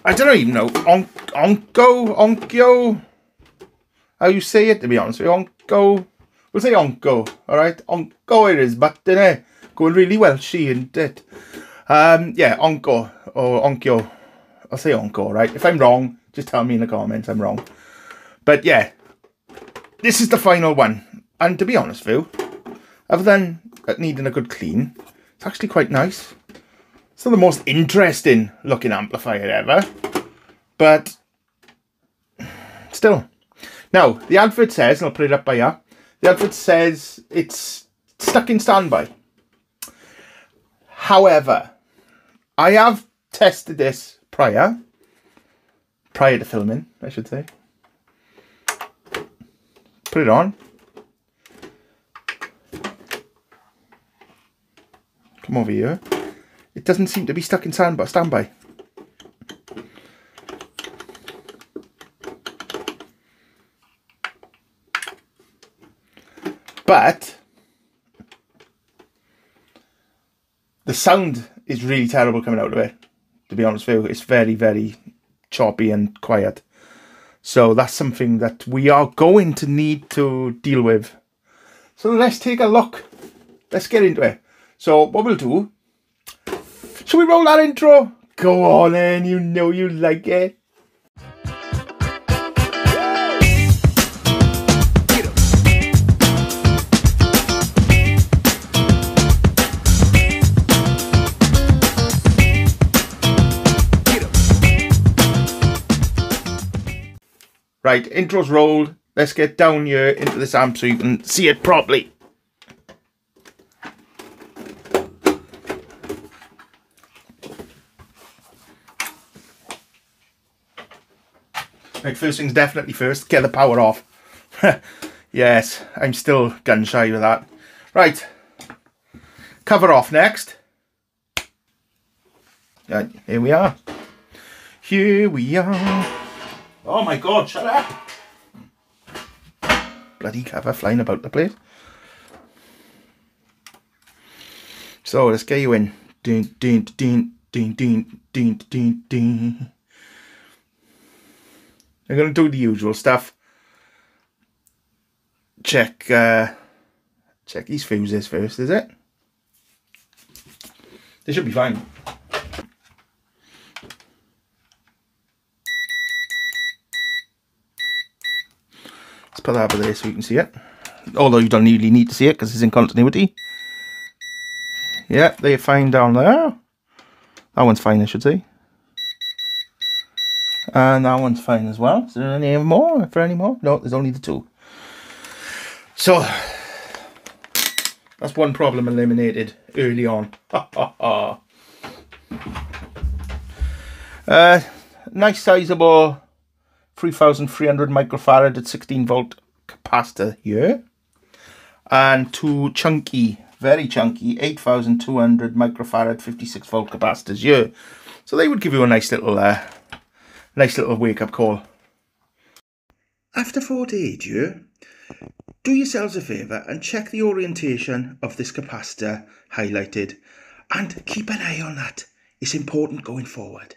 I don't even know. Onkyo? How you say it, to be honest with you. Onkyo. We'll say Onko, alright? Onko it is, but going really Welshy, isn't it? Yeah, Onko or Onkyo. I'll say Onko, right? If I'm wrong, just tell me in the comments I'm wrong. But yeah, this is the final one. And to be honest with you, other than needing a good clean, it's actually quite nice. It's not the most interesting looking amplifier ever, but still. Now, the advert says, and I'll put it up by here, the advert says it's stuck in standby. However, I have tested this prior to filming, I should say. Put it on. Come over here. It doesn't seem to be stuck in standby. But the sound is really terrible coming out of it, to be honest with you. It's very, very choppy and quiet. So that's something that we are going to need to deal with. So let's take a look. Let's get into it. So what we'll do, shall we roll that intro? Go on then, you know you like it. Right, intro's rolled. Let's get down here into this amp so you can see it properly. Right, first things definitely first, get the power off. Yes, I'm still gun shy with that. Right, cover off next. Right, here we are. Here we are. Oh my god, shut up! Bloody cover flying about the place. So let's get you in. Ding, ding, ding, ding, ding, ding, ding, ding. I'm going to do the usual stuff. Check these fuses first, is it? They should be fine. Let's put that over there so you can see it. Although you don't really need to see it because it's in continuity. Yeah, they're fine down there. That one's fine, I should say. And that one's fine as well. Is there any more? For any more? No, there's only the two. So that's one problem eliminated early on. Nice sizable 3,300 microfarad at 16 volt capacitor here, and two chunky, very chunky 8,200 microfarad 56 volt capacitors here. So they would give you a nice little wake up call. After 48 here, do yourselves a favour and check the orientation of this capacitor highlighted, and keep an eye on that. It's important going forward.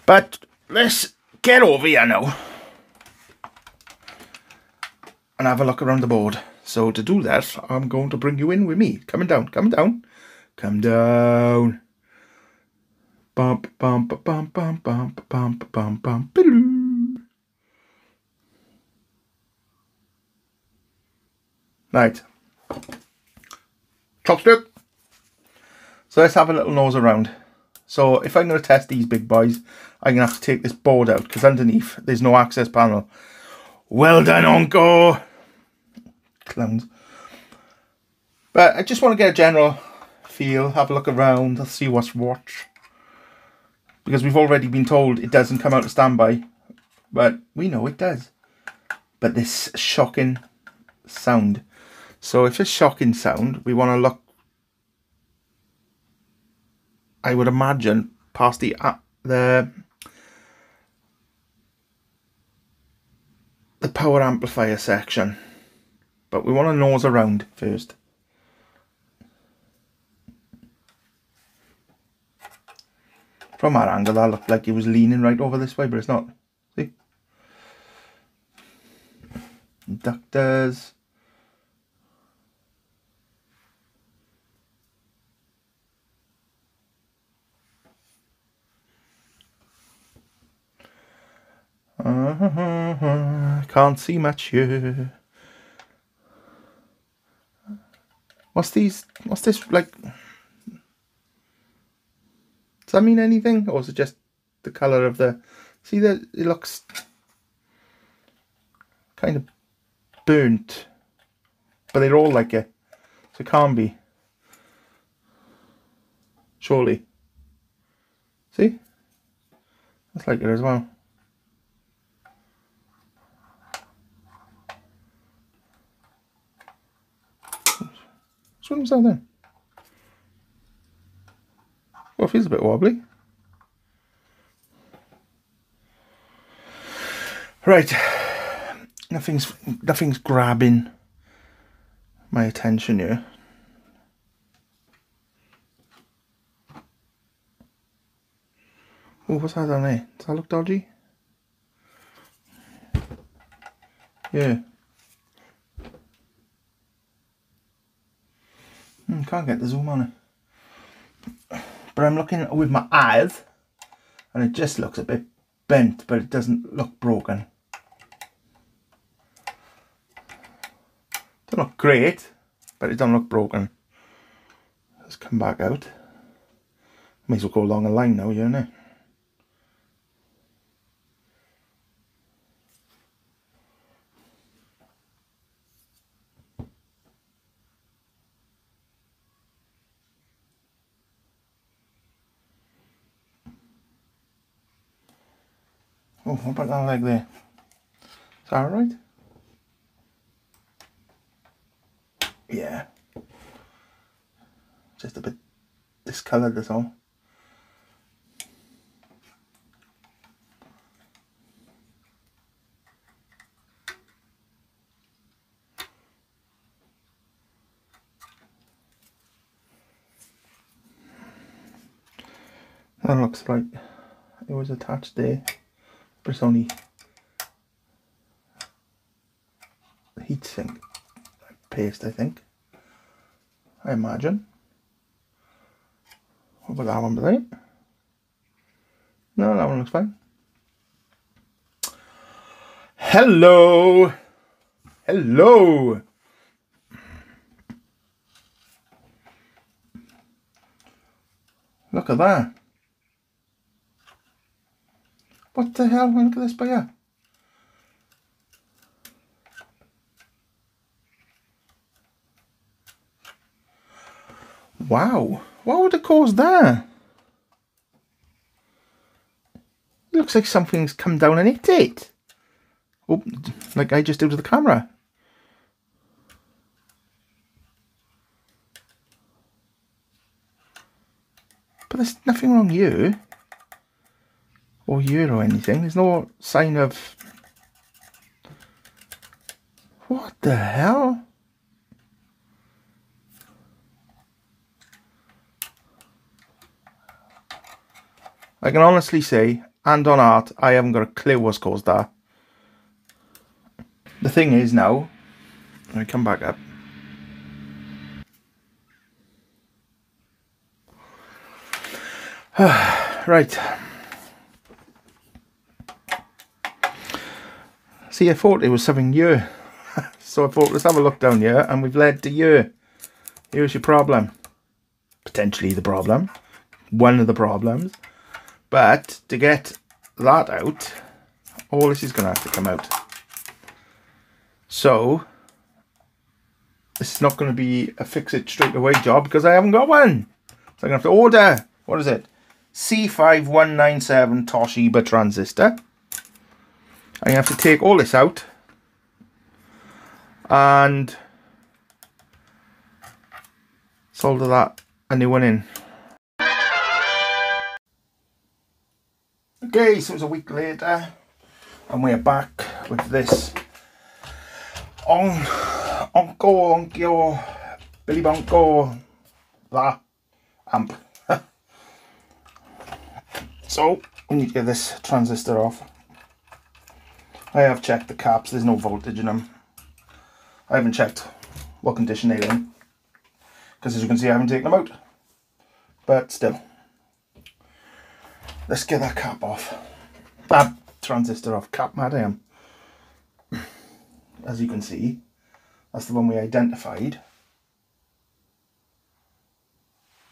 But let's get over here now and have a look around the board. So to do that, I'm going to bring you in with me. Coming down, come down, come down. Bump, bump, bump, bump, bump, bump, bump, bump. Right. Chopstick. So let's have a little nose around. So if I'm going to test these big boys, I'm going to have to take this board out because underneath there's no access panel. Well done, Onko! Clowns. But I just want to get a general feel, have a look around, let's see what's what. Because we've already been told it doesn't come out of standby. But we know it does. But this shocking sound. So if it's shocking sound, we want to look, I would imagine, past the power amplifier section. But we want to nose around first. From that angle that looked like it was leaning right over this way, but it's not. See? Inductors. Can't see much here. What's this like? Does that mean anything, or is it just the colour of the? See that it looks kind of burnt, but they're all like it, so it can't be. Surely. See, that's like it as well. What was that then? Well, it feels a bit wobbly. Right, nothing's grabbing my attention here. Oh, what's that down there? Does that look dodgy? Yeah. Can't get the zoom on it. But I'm looking with my eyes and it just looks a bit bent, but it doesn't look broken. Doesn't look great, but it doesn't look broken. Let's come back out. May as well go along a line now, you know. Oh, what about that leg there? Is that alright? Yeah. Just a bit discoloured, that's all. That looks like it was attached there. But it's only the heatsink paste, I think. I imagine. What about that one, right? No, that one looks fine. Hello! Hello! Look at that. What the hell? Look at this by here. Wow. What would have caused that? It looks like something's come down and hit it. Oh, like I just did with the camera. But there's nothing wrong here. Or here or anything. There's no sign of... What the hell? I can honestly say, hand on heart, I haven't got a clue what's caused that. The thing is now, let me come back up. Right. See, I thought it was something here. So I thought, let's have a look down here, and we've led to here. Here's your problem. Potentially the problem. One of the problems. But to get that out, all this is going to have to come out. So, this is not going to be a fix it straight away job because I haven't got one. So I'm going to have to order, what is it? C5197 Toshiba transistor. I'm going to have to take all this out and solder that a new one in. Okay, so it's a week later and we're back with this Onkyo Billy Bonko amp. So we need to get this transistor off. I have checked the caps, there's no voltage in them. I haven't checked what condition they're in, because as you can see I haven't taken them out. But still, let's get that cap off. That transistor off, cap mad I am. As you can see, that's the one we identified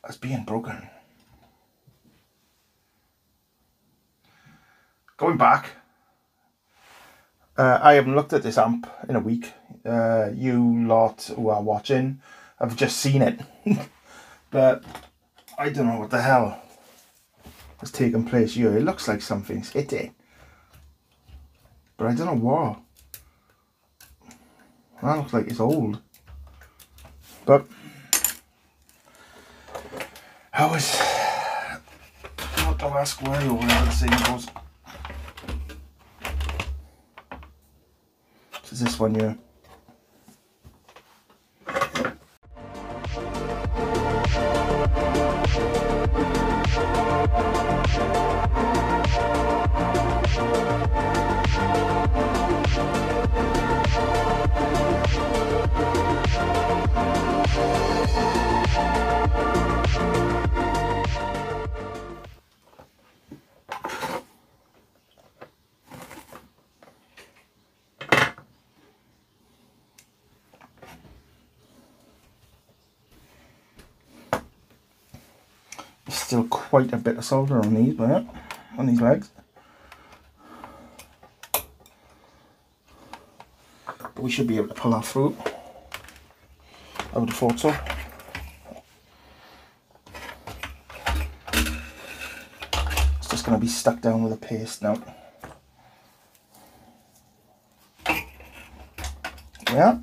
as being broken. Going back, I haven't looked at this amp in a week. You lot who are watching have just seen it. But I don't know what the hell has taken place here. It looks like something's hit it, but I don't know what. That looks like it's old. But I was not to ask why or whatever the saying goes. This is this one here. Still quite a bit of solder on these, but on these legs. But we should be able to pull that through. I would have thought so. It's just going to be stuck down with a paste now. Yeah.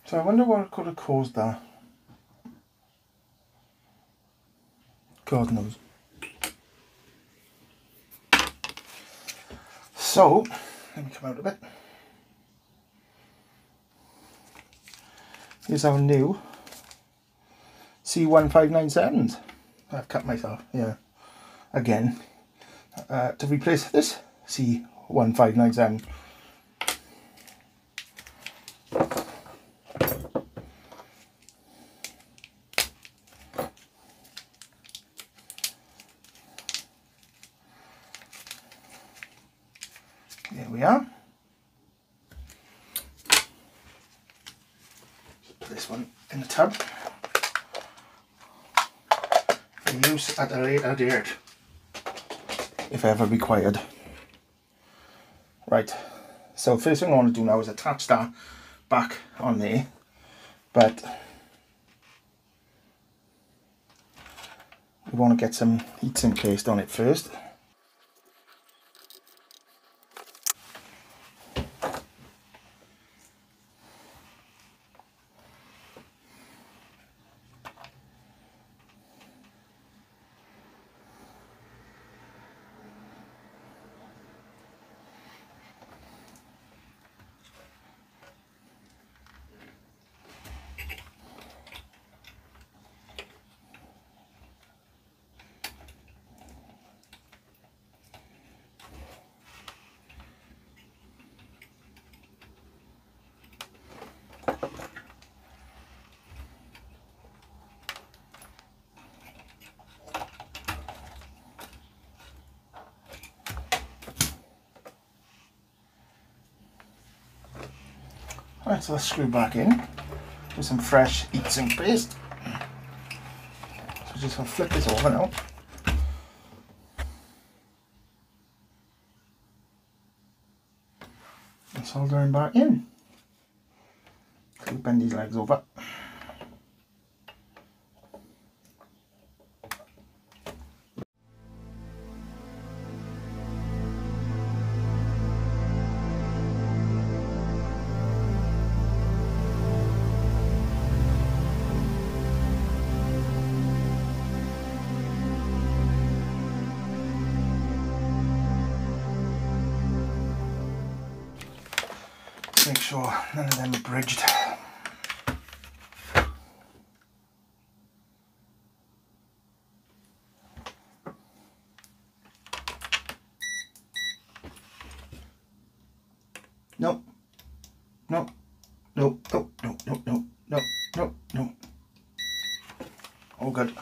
So I wonder what could have caused that. God knows. So, let me come out a bit. Here's our new C1597s. I've cut myself, yeah, again, to replace this C1597. There we are. Put this one in the tub for use at a later date, if ever required. Right, so first thing I want to do now is attach that back on there, but we want to get some heatsink paste on it first. Right, so let's screw back in with some fresh heatsink paste. So just gonna flip this over now. And soldering back in. So we bend these legs over. Make sure none of them abridged. Nope. Nope. Nope. Nope. Nope. Nope. Nope. Nope. Nope. Nope. All good.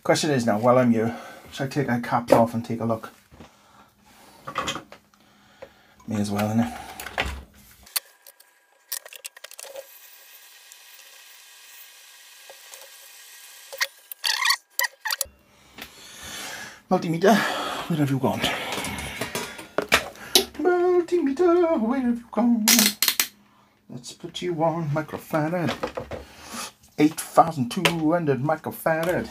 Question is now, while I'm here, should I take our caps off and take a look? May as well, innit? Multimeter, where have you gone? Multimeter, where have you gone? Let's put you on microfarad. 8,200 microfarad.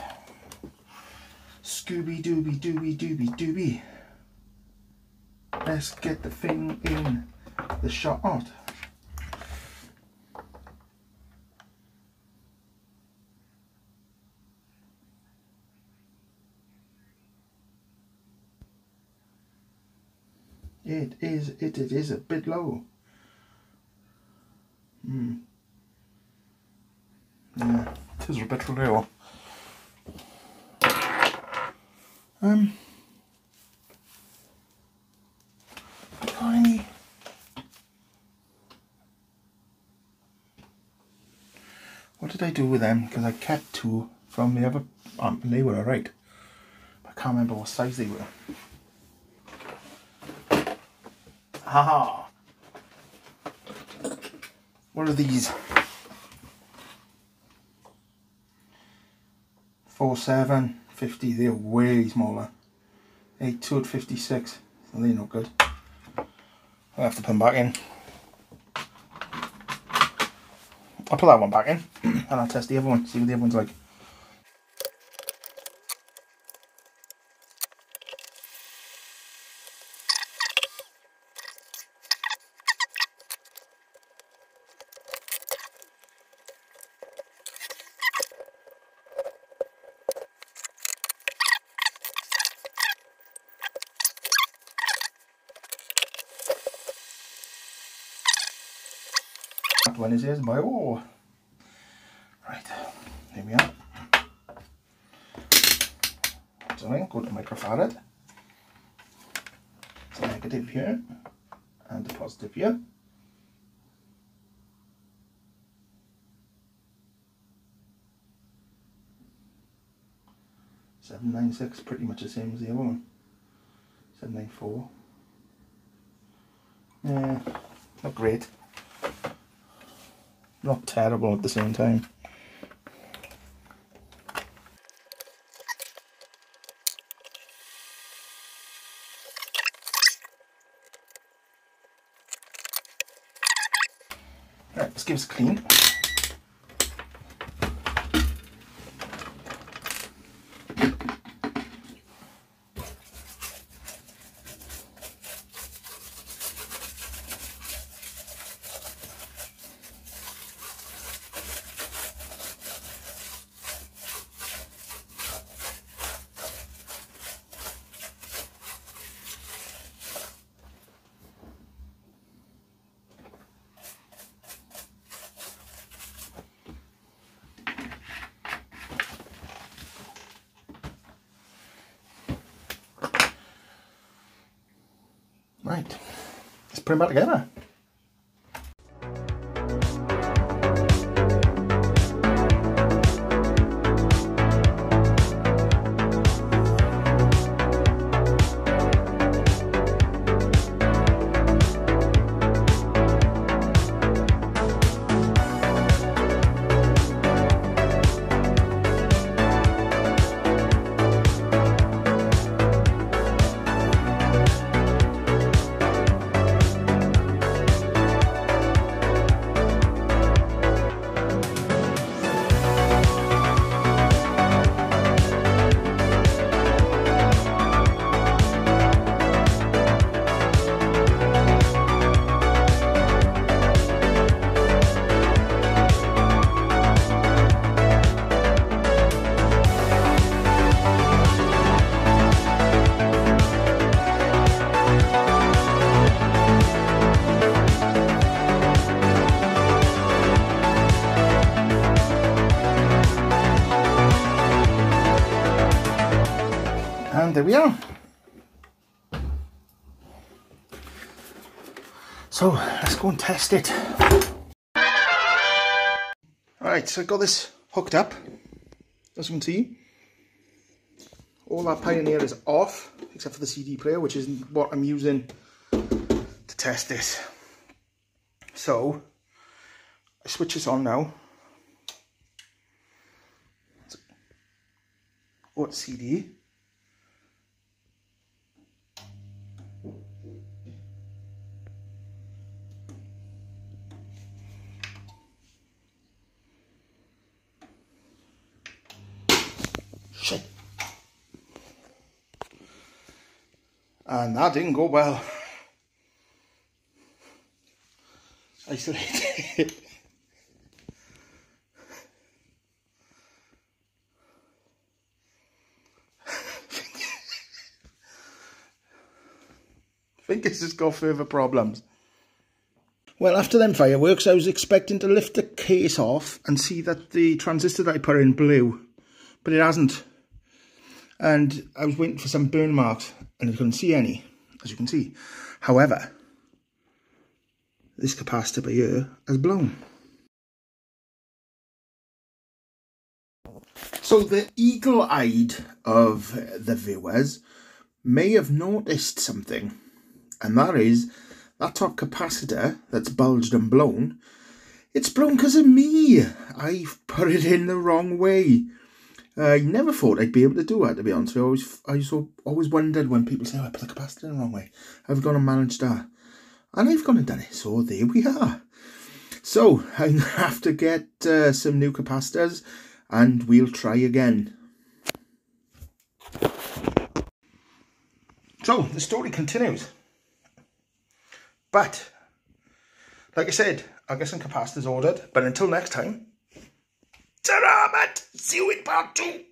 Scooby dooby dooby dooby dooby. Let's get the thing in the shot. It is a bit low. Yeah, it is a bit low. Tiny. What did I do with them? Because I kept two from the other. They were alright. I can't remember what size they were. Haha. What are these? 47, 50. They're way smaller. 82 at 56. So they're not good. I'll have to put them back in. I'll put that one back in and I'll test the other one, see what the other one's like. That one is by oh. Right, here we are. So then go to microfarad. It's a negative here and a positive here. .796, pretty much the same as the other one. 794. Yeah, not great. Not terrible at the same time. Right, let's give us a clean. Right, let's put them back together. And there we are. So let's go and test it. Alright, so I got this hooked up. As you can see, all that Pioneer is off, except for the CD player, which is what I'm using to test this. So I switch this on now. Go to CD. Shit. And that didn't go well. Isolated. I think it's just got further problems. Well, after them fireworks, I was expecting to lift the case off and see that the transistor that I put in blew, but it hasn't. And I was waiting for some burn marks, and I couldn't see any, as you can see. However, this capacitor by here has blown. So the eagle-eyed of the viewers may have noticed something, and that is that top capacitor that's bulged and blown. It's blown because of me. I've put it in the wrong way. I never thought I'd be able to do that, to be honest. I always wondered when people say, oh, I put the capacitor in the wrong way. I've gone and managed that. And I've gone and done it. So there we are. So I'm going to have to get some new capacitors and we'll try again. So the story continues. But, like I said, I'll get some capacitors ordered. But until next time, ta-ra, mate! See you in part 2!